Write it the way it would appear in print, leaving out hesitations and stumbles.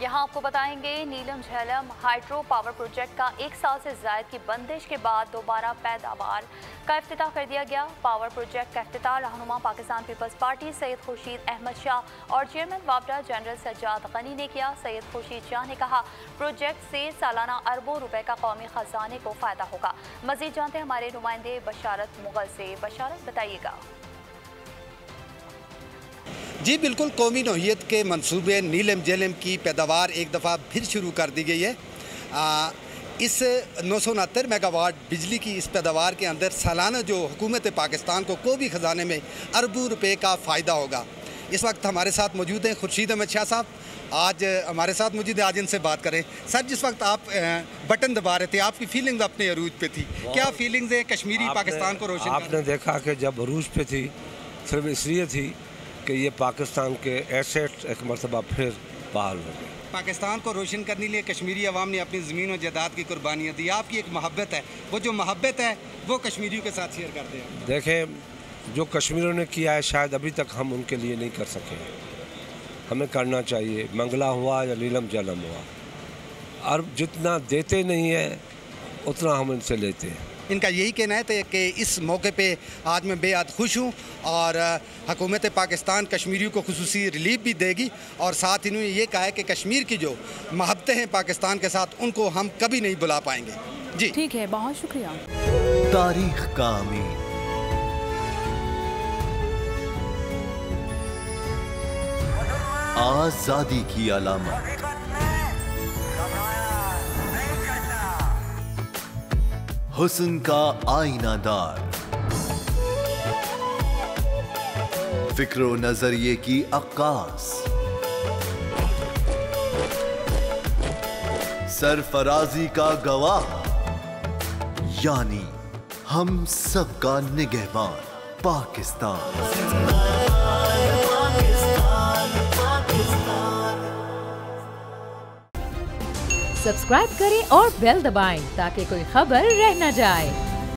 यहाँ आपको बताएंगे नीलम झेलम हाइड्रो पावर प्रोजेक्ट का 1 साल से जायद की बंदिश के बाद दोबारा पैदावार का इफ्तिताह कर दिया गया। पावर प्रोजेक्ट का इफ्तिताह रहनुमा पाकिस्तान पीपल्स पार्टी सैयद खुर्शीद अहमद शाह और चेयरमैन वापडा जनरल सज्जाद गनी ने किया। सैयद खुर्शीद शाह ने कहा, प्रोजेक्ट से सालाना अरबों रुपए का कौमी खजाने को फायदा होगा। मजीद जानते हैं हमारे नुमाइंदे बशारत मुगल से। बशारत, बताइएगा। जी बिल्कुल, कौमी नौइयत के मंसूबे नीलम झेलम की पैदावार एक दफ़ा फिर शुरू कर दी गई है। इस 969 मेगावाट बिजली की इस पैदावार के अंदर सालाना जो हुकूमत पाकिस्तान को कौमी ख़जाने में अरबों रुपए का फ़ायदा होगा। इस वक्त हमारे साथ मौजूद हैं खुर्शीद अहमद शाह साहब, आज हमारे साथ मौजूद है। आज इनसे बात करें। सर, जिस वक्त आप बटन दबा रहे थे, आपकी फीलिंग्स अपने अरूज पे थी, क्या फीलिंग्स है कश्मीरी पाकिस्तान को रोशन? आपने देखा कि जब अरूज पे थी सिर्फ इसलिए थी कि ये पाकिस्तान के एसेट्स एक मरतबा फिर बहाल हो गए। पाकिस्तान को रोशन करने के लिए कश्मीरी अवाम ने अपनी ज़मीन और जायदाद की कुर्बानियाँ दी। आपकी एक मोहब्बत है, वो जो मोहब्बत है वो कश्मीरियों के साथ शेयर करते हैं। देखें, जो कश्मीरियों ने किया है शायद अभी तक हम उनके लिए नहीं कर सके। हमें करना चाहिए, मंगला हुआ या नीलम झेलम हुआ। और जितना देते नहीं है उतना हम इनसे लेते हैं। इनका यही कहना है कि इस मौके पे आज मैं बेहद खुश हूँ और हुकूमत पाकिस्तान कश्मीरियों को खुसूसी रिलीफ भी देगी और साथ इन्होंने ये कहा है कि कश्मीर की जो मोहब्बतें हैं पाकिस्तान के साथ, उनको हम कभी नहीं भुला पाएंगे। जी ठीक है, बहुत शुक्रिया। तारीख का अमीन, आजादी की अलामत, हुस्न का आईनादार, फिक्रो नजरिए की अक्कास, सरफराजी का गवाह, यानी हम सबका निगहबान पाकिस्तान। सब्सक्राइब करें और बेल दबाएं ताकि कोई खबर रह न जाए।